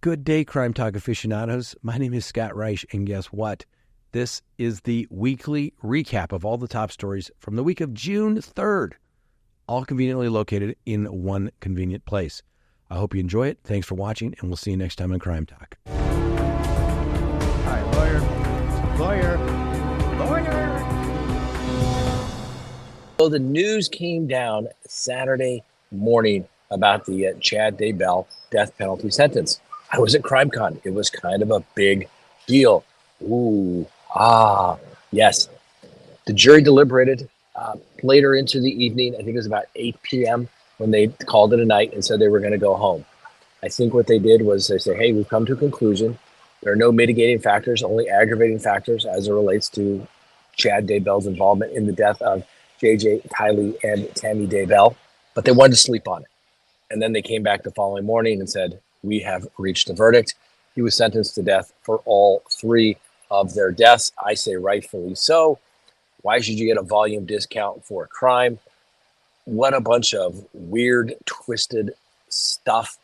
Good day, Crime Talk aficionados. My name is Scott Reich, and guess what? This is the weekly recap of all the top stories from the week of June 3rd, all conveniently located in one convenient place. I hope you enjoy it. Thanks for watching, and we'll see you next time on Crime Talk. All right, lawyer. So the news came down Saturday morning about the Chad Daybell death penalty sentence. I was at CrimeCon. It was kind of a big deal. Yes. The jury deliberated later into the evening. I think it was about 8 p.m. when they called it a night and said they were going to go home. I think what they did was they said, hey, we've come to a conclusion. There are no mitigating factors, only aggravating factors as it relates to Chad Daybell's involvement in the death of J.J. Tylee and Tammy Daybell. But they wanted to sleep on it. And then they came back the following morning and said, we have reached a verdict. He was sentenced to death for all three of their deaths. I say rightfully so. Why should you get a volume discount for a crime? What a bunch of weird, twisted stuff.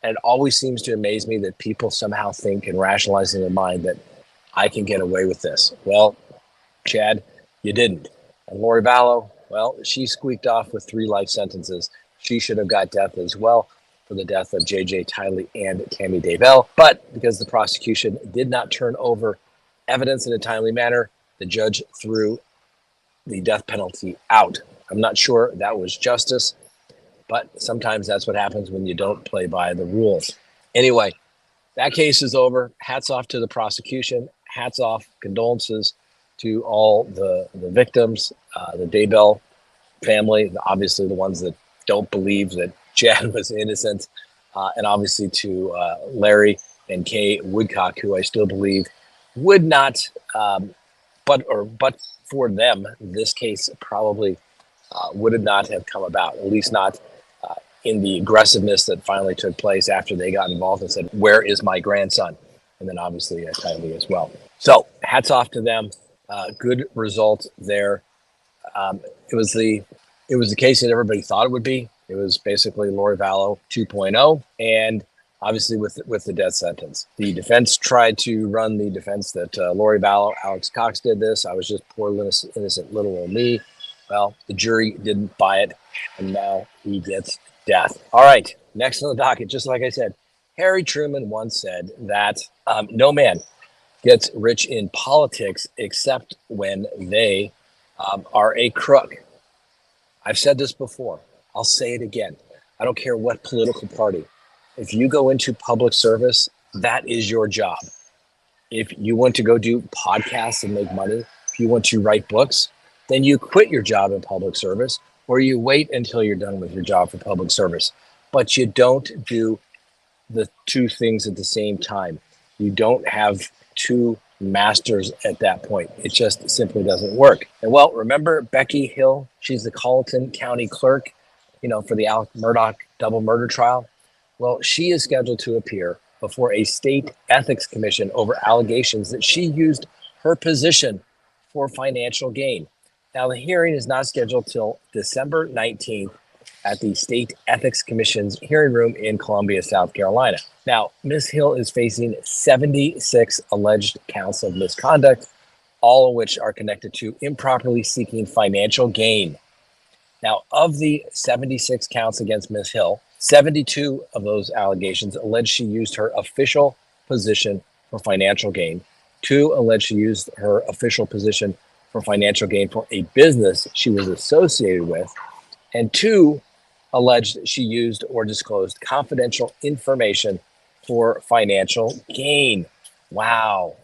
And it always seems to amaze me that people somehow think and rationalize in their mind that I can get away with this. Well, Chad, you didn't. And Lori Vallow, well, she squeaked off with 3 life sentences. She should have got death as well for the death of J.J. Tylee and Tammy Daybell. But because the prosecution did not turn over evidence in a timely manner, the judge threw the death penalty out. I'm not sure that was justice, but sometimes that's what happens when you don't play by the rules. Anyway, that case is over. Hats off to the prosecution. Hats off, condolences to all the victims, the Daybell family, obviously the ones that don't believe that Chad was innocent, and obviously to Larry and Kay Woodcock, who I still believe would not, but for them, this case probably would not have come about, at least not in the aggressiveness that finally took place after they got involved and said, where is my grandson? And then obviously Tylee as well. So hats off to them. Good result there. It was the case that everybody thought it would be. It was basically Lori Vallow 2.0, and obviously with the death sentence. The defense tried to run the defense that Lori Vallow, Alex Cox did this. I was just poor innocent little old me. Well, the jury didn't buy it, and now he gets death. All right, next on the docket, just like I said, Harry Truman once said that no man gets rich in politics except when they are a crook. I've said this before. I'll say it again. I don't care what political party. If you go into public service, that is your job. If you want to go do podcasts and make money, if you want to write books, then you quit your job in public service, or you wait until you're done with your job for public service. But you don't do the two things at the same time. You don't have two masters at that point. It just simply doesn't work. And well, remember Becky Hill? She's the Colleton County clerk, for the Alec Murdaugh double murder trial. Well, she is scheduled to appear before a state ethics commission over allegations that she used her position for financial gain. Now, the hearing is not scheduled till December 19th at the State Ethics Commission's hearing room in Columbia, South Carolina. Now, Ms. Hill is facing 76 alleged counts of misconduct, all of which are connected to improperly seeking financial gain. Now, of the 76 counts against Ms. Hill, 72 of those allegations allege she used her official position for financial gain. 2 allege she used her official position for financial gain for a business she was associated with. And 2 alleged she used or disclosed confidential information for financial gain. Wow.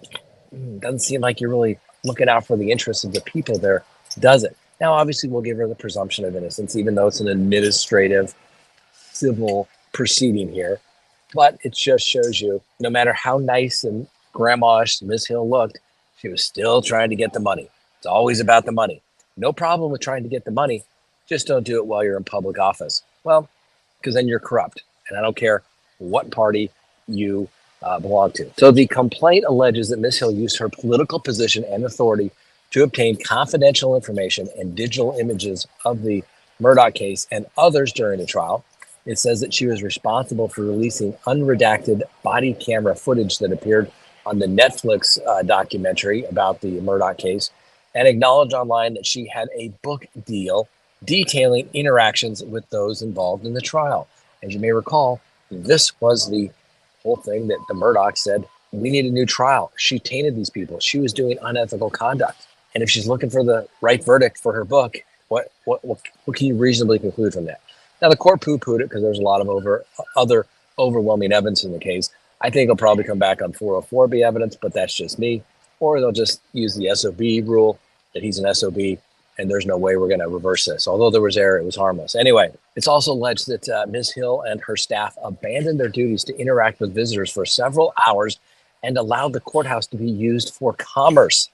Doesn't seem like you're really looking out for the interests of the people there, does it? Now, obviously, we'll give her the presumption of innocence, even though it's an administrative civil proceeding here. But it just shows you, no matter how nice and grandma-ish Ms. Hill looked, she was still trying to get the money. It's always about the money. No problem with trying to get the money. Just don't do it while you're in public office. Well, because then you're corrupt. And I don't care what party you belong to. So the complaint alleges that Ms. Hill used her political position and authority to obtain confidential information and digital images of the Murdaugh case and others during the trial. It says that she was responsible for releasing unredacted body camera footage that appeared on the Netflix documentary about the Murdaugh case, and acknowledged online that she had a book deal detailing interactions with those involved in the trial. As you may recall, this was the whole thing that the Murdaughs said, we need a new trial. She tainted these people. She was doing unethical conduct. And if she's looking for the right verdict for her book, what can you reasonably conclude from that? Now, the court poo-pooed it because there's a lot of other overwhelming evidence in the case. I think it'll probably come back on 404B evidence, but that's just me. Or they'll just use the SOB rule that he's an SOB, and there's no way we're going to reverse this. Although there was error, it was harmless. Anyway, it's also alleged that Ms. Hill and her staff abandoned their duties to interact with visitors for several hours and allowed the courthouse to be used for commerce.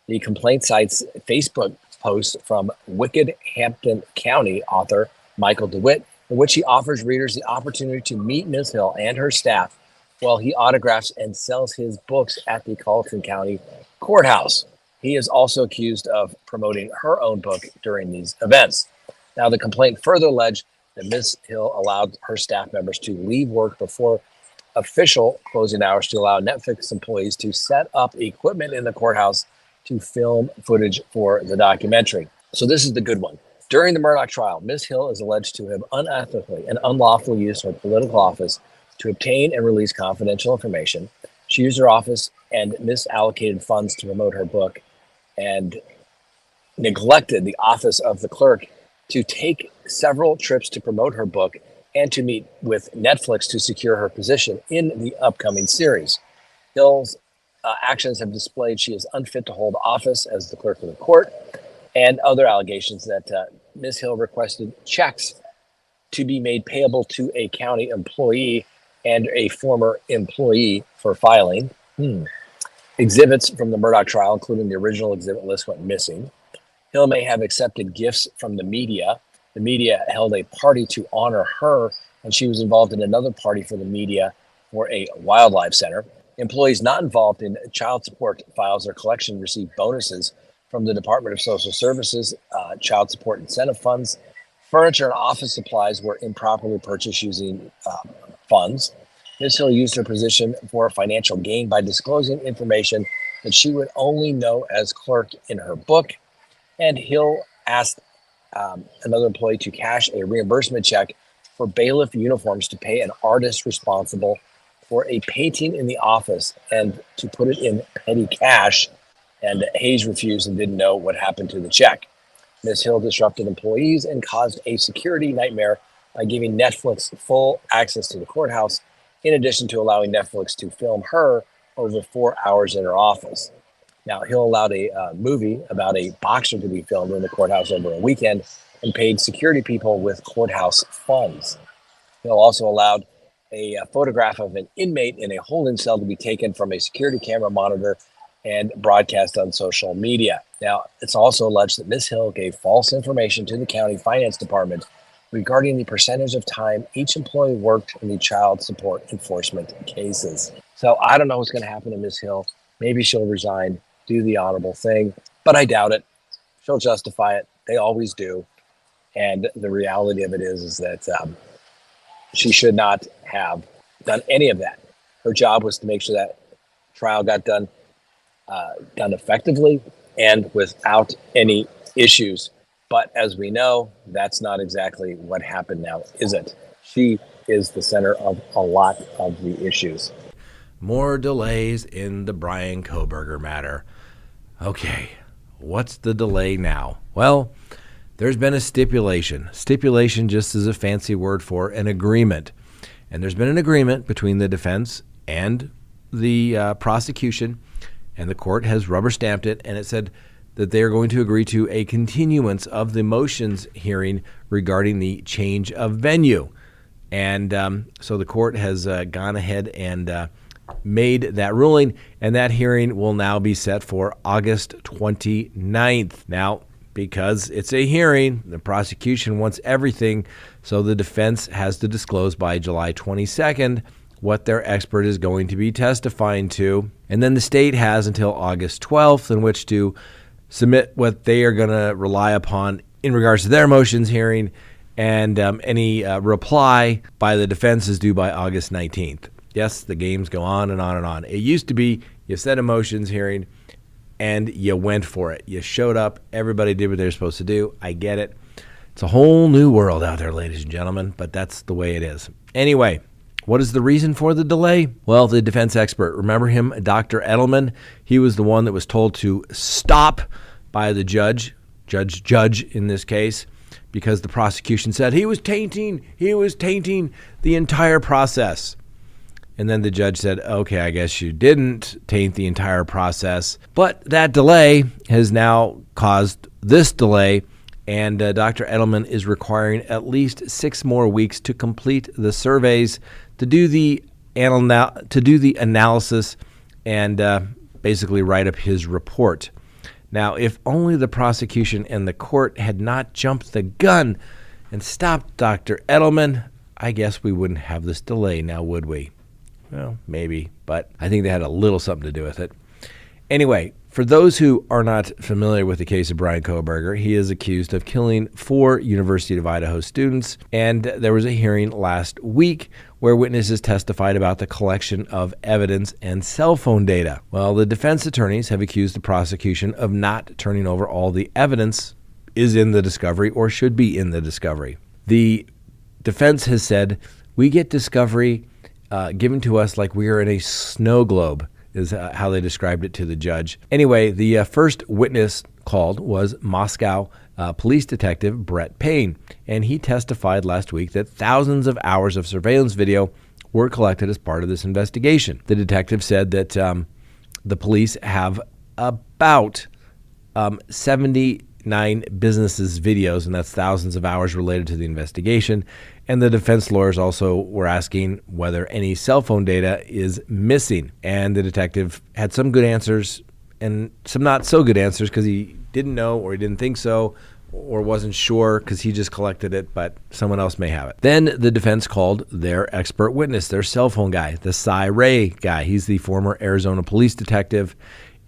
The complaint cites Facebook post from Wicked Hampton County author Michael DeWitt, in which he offers readers the opportunity to meet Ms. Hill and her staff while he autographs and sells his books at the Colleton County Courthouse. He is also accused of promoting her own book during these events. Now, the complaint further alleged that Ms. Hill allowed her staff members to leave work before official closing hours to allow Netflix employees to set up equipment in the courthouse to film footage for the documentary. So this is the good one. During the Murdaugh trial, Ms. Hill is alleged to have unethically and unlawfully used her political office to obtain and release confidential information. She used her office and misallocated funds to promote her book and neglected the office of the clerk to take several trips to promote her book and to meet with Netflix to secure her position in the upcoming series. Hill's actions have displayed she is unfit to hold office as the clerk of the court, and other allegations that Ms. Hill requested checks to be made payable to a county employee and a former employee for filing. Exhibits from the Murdaugh trial, including the original exhibit list, went missing. Hill may have accepted gifts from the media. The media held a party to honor her, and she was involved in another party for the media for a wildlife center. Employees not involved in child support files or collection received bonuses from the Department of Social Services, child support incentive funds. Furniture and office supplies were improperly purchased using funds. Ms. Hill used her position for financial gain by disclosing information that she would only know as clerk in her book. And Hill asked another employee to cash a reimbursement check for bailiff uniforms to pay an artist responsible for a painting in the office and to put it in petty cash. And Hayes refused and didn't know what happened to the check. Ms. Hill disrupted employees and caused a security nightmare by giving Netflix full access to the courthouse, in addition to allowing Netflix to film her over 4 hours in her office. Now, Hill allowed a movie about a boxer to be filmed in the courthouse over a weekend and paid security people with courthouse funds. Hill also allowed a photograph of an inmate in a holding cell to be taken from a security camera monitor and broadcast on social media. Now, it's also alleged that Ms. Hill gave false information to the county finance department regarding the percentage of time each employee worked in the child support enforcement cases. So I don't know what's going to happen to Ms. Hill. Maybe she'll resign, do the honorable thing, but I doubt it. She'll justify it. They always do. And the reality of it is that she should not have done any of that. Her job was to make sure that trial got done effectively and without any issues. But as we know, that's not exactly what happened now, is it? She is the center of a lot of the issues. More delays in the Brian Kohberger matter. Okay, what's the delay now? Well, there's been a stipulation. Stipulation just is a fancy word for an agreement. And there's been an agreement between the defense and the prosecution, and the court has rubber stamped it, and it said that they are going to agree to a continuance of the motions hearing regarding the change of venue. And so the court has gone ahead and made that ruling, and that hearing will now be set for August 29th. Now, because it's a hearing, the prosecution wants everything, so the defense has to disclose by July 22nd what their expert is going to be testifying to. And then the state has until August 12th in which to submit what they are going to rely upon in regards to their motions hearing, And any reply by the defense is due by August 19th. Yes, the games go on and on and on. It used to be you set a motions hearing and you went for it. You showed up. Everybody did what they're supposed to do. I get it. It's a whole new world out there, ladies and gentlemen, but that's the way it is. Anyway, what is the reason for the delay? Well, the defense expert, remember him, Dr. Edelman? He was the one that was told to stop by the judge in this case, because the prosecution said he was tainting the entire process. And then the judge said, okay, I guess you didn't taint the entire process. But that delay has now caused this delay, and Dr. Edelman is requiring at least 6 more weeks to complete the surveys, to do the analysis, and basically write up his report. Now, if only the prosecution and the court had not jumped the gun and stopped Dr. Edelman, I guess we wouldn't have this delay now, would we? Well, maybe, but I think they had a little something to do with it. Anyway, for those who are not familiar with the case of Brian Kohberger, he is accused of killing 4 University of Idaho students, and there was a hearing last week where witnesses testified about the collection of evidence and cell phone data. Well, the defense attorneys have accused the prosecution of not turning over all the evidence is in the discovery or should be in the discovery. The defense has said, we get discovery given to us like we are in a snow globe, is how they described it to the judge. Anyway, the first witness called was Moscow police detective Brett Payne, and he testified last week that thousands of hours of surveillance video were collected as part of this investigation. The detective said that the police have about 79 businesses' videos, and that's thousands of hours related to the investigation. And the defense lawyers also were asking whether any cell phone data is missing. And the detective had some good answers and some not so good answers because he didn't know or he didn't think so or wasn't sure because he just collected it, but someone else may have it. Then the defense called their expert witness, their cell phone guy, the Cy Ray guy. He's the former Arizona police detective,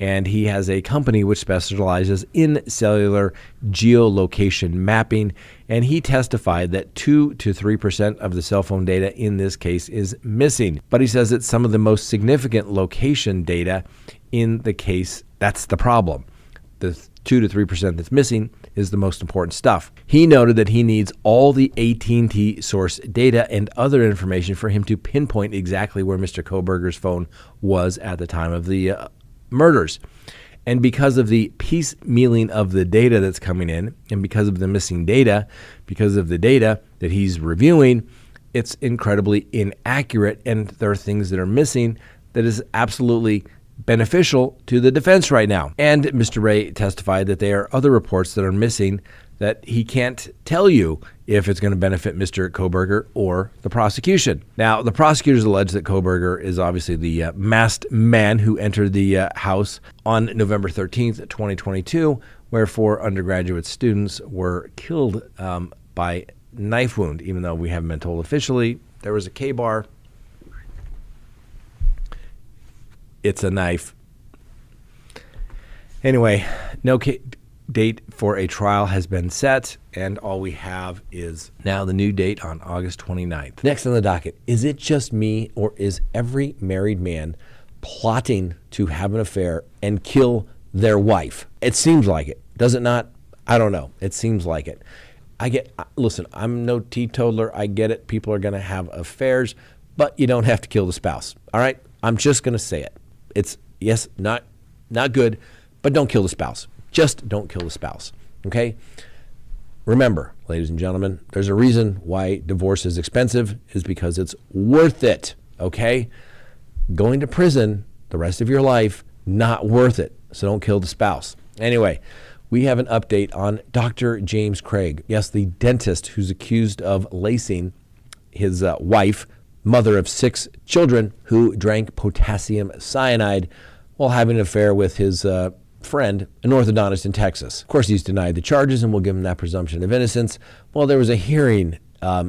and he has a company which specializes in cellular geolocation mapping, and he testified that 2 to 3% of the cell phone data in this case is missing. But he says that some of the most significant location data in the case, that's the problem. The 2 to 3% that's missing is the most important stuff. He noted that he needs all the AT&T source data and other information for him to pinpoint exactly where Mr. Kohberger's phone was at the time of the murders. And because of the piecemealing of the data that's coming in, and because of the missing data, because of the data that he's reviewing, it's incredibly inaccurate, and there are things that are missing that is absolutely beneficial to the defense right now. And Mr. Ray testified that there are other reports that are missing that he can't tell you if it's going to benefit Mr. Kohberger or the prosecution. Now, the prosecutors allege that Kohberger is obviously the masked man who entered the house on November 13th, 2022, where 4 undergraduate students were killed by knife wound, even though we haven't been told officially. There was a K-bar. It's a knife. Anyway, no date for a trial has been set, and all we have is now the new date on August 29th. Next on the docket, is it just me, or is every married man plotting to have an affair and kill their wife? It seems like it. Does it not? I don't know. It seems like it. Listen, I'm no teetotaler. I get it. People are going to have affairs, but you don't have to kill the spouse. All right? I'm just going to say it. It's, yes, not good, but don't kill the spouse. Just don't kill the spouse, okay? Remember, ladies and gentlemen, there's a reason why divorce is expensive, is because it's worth it, okay? Going to prison the rest of your life, not worth it, so don't kill the spouse. Anyway, we have an update on Dr. James Craig, yes, the dentist who's accused of lacing his wife, mother of 6 children, who drank potassium cyanide while having an affair with his friend, an orthodontist in Texas. Of course, he's denied the charges, and we'll give him that presumption of innocence. Well, there was a hearing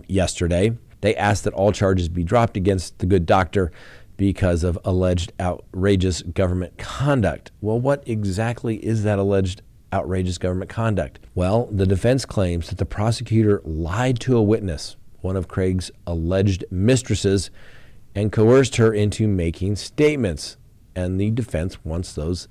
yesterday. They asked that all charges be dropped against the good doctor because of alleged outrageous government conduct. Well, what exactly is that alleged outrageous government conduct. Well, the defense claims that the prosecutor lied to a witness, one of Craig's alleged mistresses, and coerced her into making statements. And the defense wants those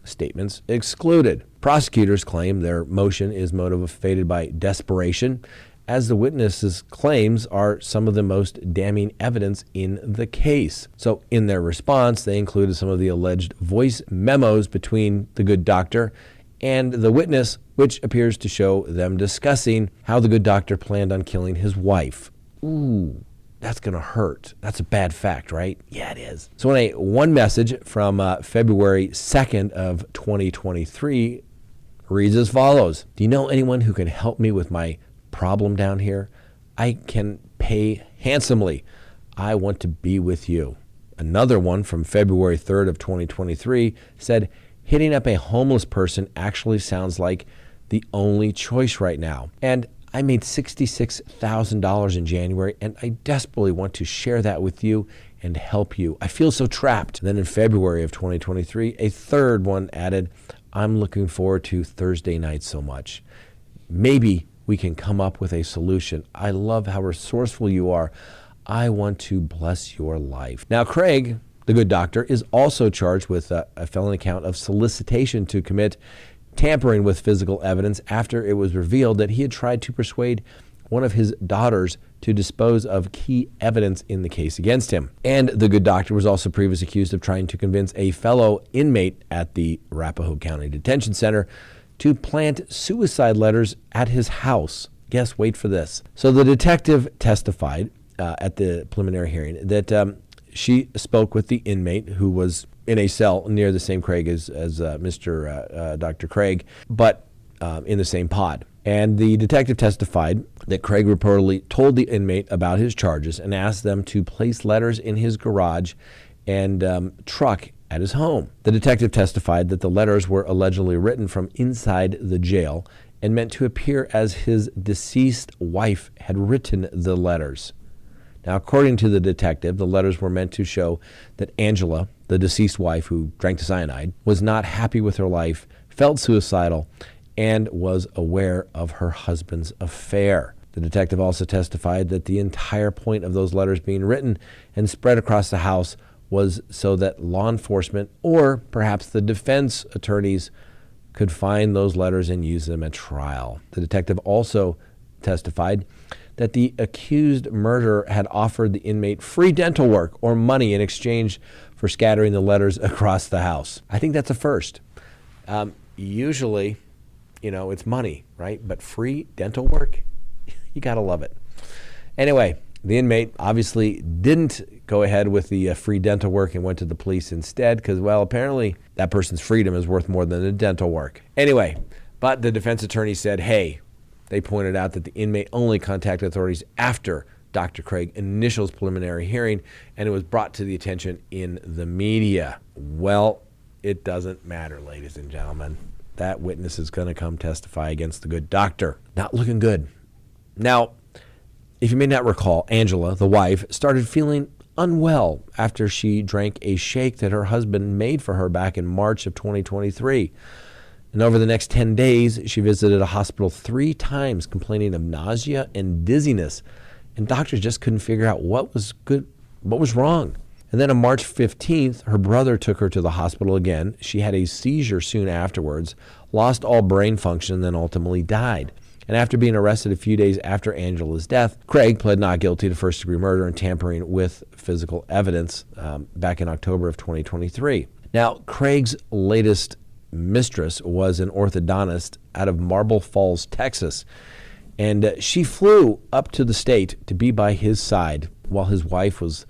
statements excluded. Prosecutors claim their motion is motivated by desperation, as the witnesses' claims are some of the most damning evidence in the case. So in their response, they included some of the alleged voice memos between the good doctor and the witness, which appears to show them discussing how the good doctor planned on killing his wife. Ooh, that's going to hurt. That's a bad fact, right? Yeah, it is. So in one message from February 2nd of 2023 reads as follows. Do you know anyone who can help me with my problem down here? I can pay handsomely. I want to be with you. Another one from February 3rd of 2023 said, hitting up a homeless person actually sounds like the only choice right now. And I made $66,000 in January, and I desperately want to share that with you and help you. I feel so trapped. Then in February of 2023, a third one added, I'm looking forward to Thursday night so much. Maybe we can come up with a solution. I love how resourceful you are. I want to bless your life. Now, Craig, the good doctor, is also charged with a felony count of solicitation to commit tampering with physical evidence after it was revealed that he had tried to persuade one of his daughters to dispose of key evidence in the case against him. And the good doctor was also previously accused of trying to convince a fellow inmate at the Arapahoe County Detention Center to plant suicide letters at his house. Wait for this. So the detective testified at the preliminary hearing that she spoke with the inmate who was in a cell near the same Craig as Dr. Craig, but in the same pod. And the detective testified that Craig reportedly told the inmate about his charges and asked them to place letters in his garage and truck at his home. The detective testified that the letters were allegedly written from inside the jail and meant to appear as his deceased wife had written the letters. Now, according to the detective, the letters were meant to show that Angela, the deceased wife who drank the cyanide, was not happy with her life, felt suicidal, and was aware of her husband's affair. The detective also testified that the entire point of those letters being written and spread across the house was so that law enforcement or perhaps the defense attorneys could find those letters and use them at trial. The detective also testified that the accused murderer had offered the inmate free dental work or money in exchange for scattering the letters across the house. I think that's a first. Usually, it's money, right? But free dental work, you gotta love it. Anyway, the inmate obviously didn't go ahead with the free dental work and went to the police instead because, well, apparently that person's freedom is worth more than the dental work. Anyway, but the defense attorney said, hey, they pointed out that the inmate only contacted authorities after Dr. Craig initials preliminary hearing, and it was brought to the attention in the media. Well, it doesn't matter, ladies and gentlemen. That witness is going to come testify against the good doctor. Not looking good. Now, if you may not recall, Angela, the wife, started feeling unwell after she drank a shake that her husband made for her back in March of 2023. And over the next 10 days, she visited a hospital 3 times complaining of nausea and dizziness. And doctors just couldn't figure out what was wrong. And then on March 15th, her brother took her to the hospital again. She had a seizure soon afterwards, lost all brain function, and then ultimately died. And after being arrested a few days after Angela's death, Craig pled not guilty to first-degree murder and tampering with physical evidence back in October of 2023. Now, Craig's latest mistress was an orthodontist out of Marble Falls, Texas. And she flew up to the state to be by his side while his wife was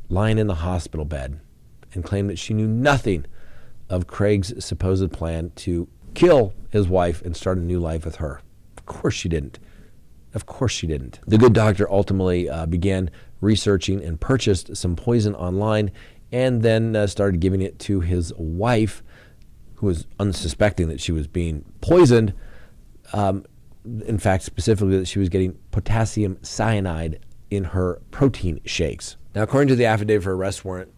lying in the hospital bed and claimed that she knew nothing of Craig's supposed plan to kill his wife and start a new life with her. Of course she didn't. The good doctor ultimately began researching and purchased some poison online and then started giving it to his wife, who was unsuspecting that she was being poisoned. In fact, specifically that she was getting potassium cyanide in her protein shakes. Now, according to the affidavit for arrest warrant,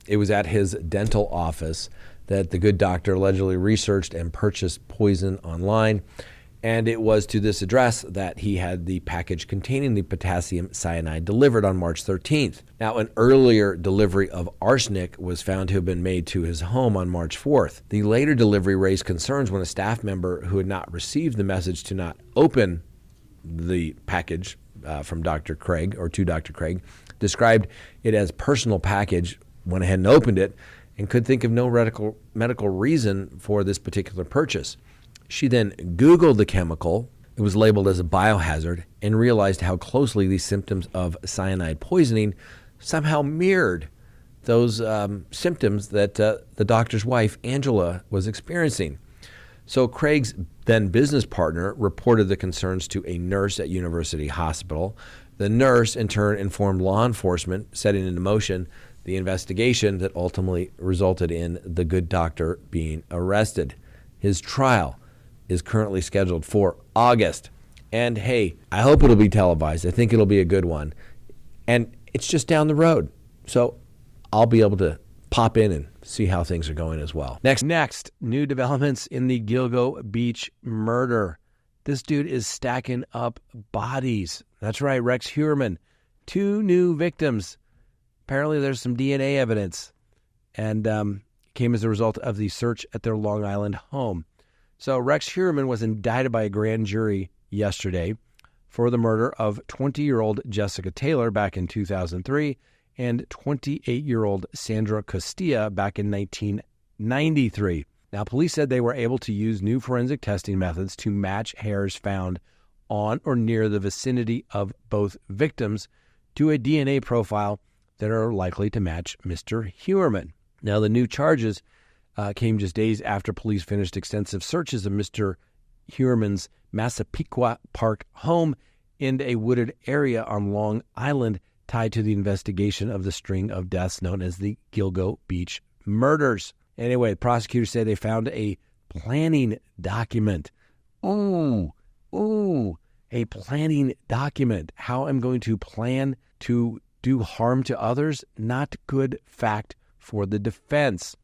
it was at his dental office that the good doctor allegedly researched and purchased poison online. And it was to this address that he had the package containing the potassium cyanide delivered on March 13th. Now, an earlier delivery of arsenic was found to have been made to his home on March 4th. The later delivery raised concerns when a staff member who had not received the message to not open the package from Dr. Craig, or to Dr. Craig, described it as personal package, went ahead and opened it, and could think of no medical reason for this particular purchase. She then Googled the chemical. It was labeled as a biohazard, and realized how closely these symptoms of cyanide poisoning somehow mirrored those symptoms that the doctor's wife, Angela, was experiencing. So Craig's then business partner reported the concerns to a nurse at University Hospital. The nurse, in turn, informed law enforcement, setting into motion the investigation that ultimately resulted in the good doctor being arrested. His trial is currently scheduled for August. And hey, I hope it'll be televised. I think it'll be a good one. And it's just down the road. So I'll be able to pop in and see how things are going as well. Next, new developments in the Gilgo Beach murder. This dude is stacking up bodies. That's right, Rex Heuermann. 2 new victims. Apparently there's some DNA evidence, and came as a result of the search at their Long Island home. So Rex Heuermann was indicted by a grand jury yesterday for the murder of 20-year-old Jessica Taylor back in 2003 and 28-year-old Sandra Costilla back in 1993. Now, police said they were able to use new forensic testing methods to match hairs found on or near the vicinity of both victims to a DNA profile that are likely to match Mr. Heuermann. Now, the new charges came just days after police finished extensive searches of Mr. Heuermann's Massapequa Park home in a wooded area on Long Island tied to the investigation of the string of deaths known as the Gilgo Beach murders. Anyway, prosecutors say they found a planning document. A planning document. How I'm going to plan to do harm to others? Not good fact for the defense.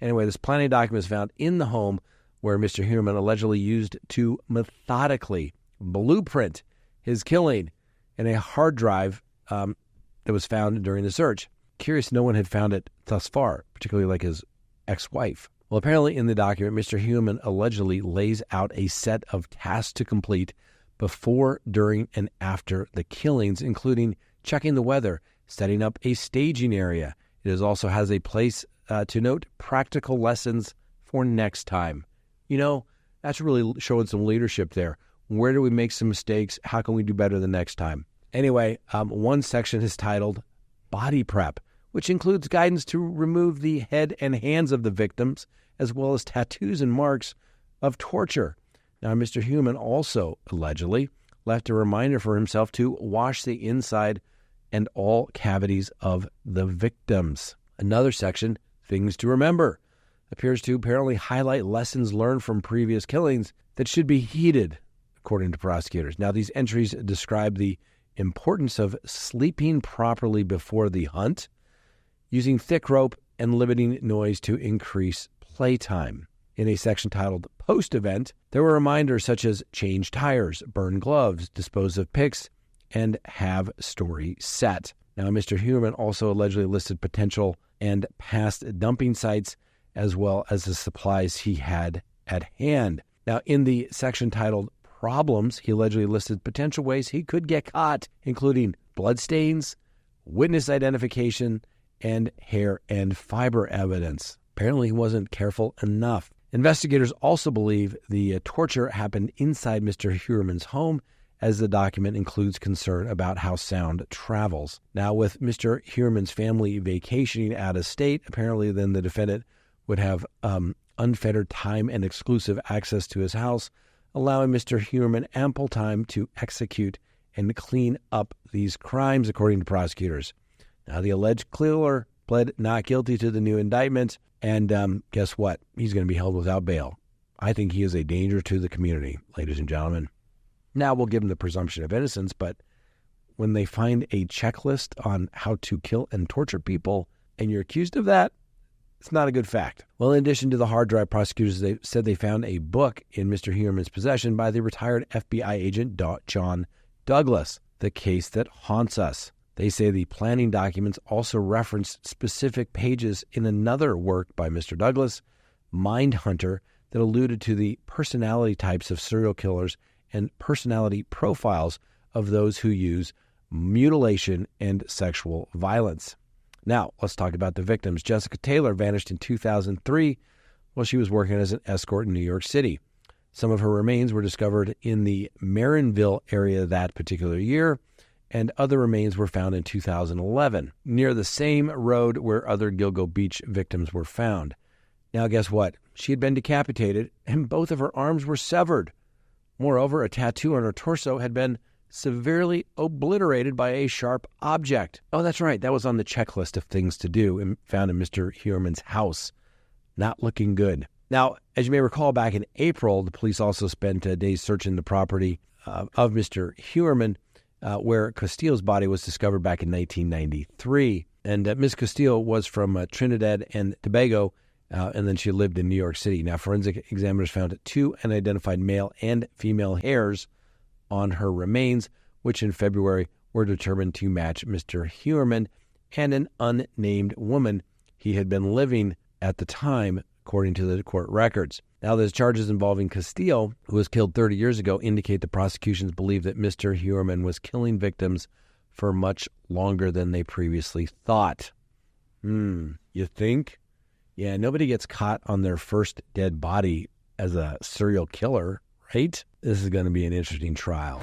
Anyway, this planning document is found in the home where Mr. Heuermann allegedly used to methodically blueprint his killing in a hard drive that was found during the search. Curious, no one had found it thus far, particularly like his ex-wife. Well, apparently in the document, Mr. Heuermann allegedly lays out a set of tasks to complete before, during, and after the killings, including checking the weather, setting up a staging area. It also has a place to note practical lessons for next time. You know, that's really showing some leadership there. Where do we make some mistakes? How can we do better the next time? Anyway, one section is titled Body Prep, which includes guidance to remove the head and hands of the victims, as well as tattoos and marks of torture. Now, Mr. Heuermann also allegedly left a reminder for himself to wash the inside and all cavities of the victims. Another section, Things to Remember, appears to apparently highlight lessons learned from previous killings that should be heeded, according to prosecutors. Now, these entries describe the importance of sleeping properly before the hunt, using thick rope, and limiting noise to increase playtime. In a section titled Post-Event, there were reminders such as change tires, burn gloves, dispose of pics, and have story set. Now, Mr. Heuermann also allegedly listed potential and past dumping sites, as well as the supplies he had at hand. Now, in the section titled Problems, he allegedly listed potential ways he could get caught, including bloodstains, witness identification, and hair and fiber evidence. Apparently, he wasn't careful enough. Investigators also believe the torture happened inside Mr. Heuermann's home, as the document includes concern about how sound travels. Now, with Mr. Heuermann's family vacationing out of state, apparently then the defendant would have unfettered time and exclusive access to his house, allowing Mr. Heuermann ample time to execute and clean up these crimes, according to prosecutors. Now, the alleged killer pled not guilty to the new indictment, and guess what? He's going to be held without bail. I think he is a danger to the community, ladies and gentlemen. Now, we'll give him the presumption of innocence, but when they find a checklist on how to kill and torture people, and you're accused of that, It's not a good fact. Well, in addition to the hard drive, prosecutors said they found a book in Mr. Heuermann's possession by the retired FBI agent John Douglas, The Case That Haunts Us. They say the planning documents also referenced specific pages in another work by Mr. Douglas, Mindhunter, that alluded to the personality types of serial killers and personality profiles of those who use mutilation and sexual violence. Now, let's talk about the victims. Jessica Taylor vanished in 2003 while she was working as an escort in New York City. Some of her remains were discovered in the Marinville area that particular year, and other remains were found in 2011, near the same road where other Gilgo Beach victims were found. Now, guess what? She had been decapitated, and both of her arms were severed. Moreover, a tattoo on her torso had been severely obliterated by a sharp object. Oh, that's right. That was on the checklist of things to do and found in Mr. Heuermann's house. Not looking good. Now, as you may recall, back in April, the police also spent days searching the property of Mr. Heuermann, where Castillo's body was discovered back in 1993. And Ms. Castillo was from Trinidad and Tobago, and then she lived in New York City. Now, forensic examiners found 2 unidentified male and female hairs on her remains, which in February were determined to match Mr. Heuermann and an unnamed woman he had been living at the time, according to the court records. Now, the charges involving Castillo, who was killed 30 years ago, indicate the prosecutions believe that Mr. Heuermann was killing victims for much longer than they previously thought. You think? Yeah, nobody gets caught on their first dead body as a serial killer, right? This is going to be an interesting trial.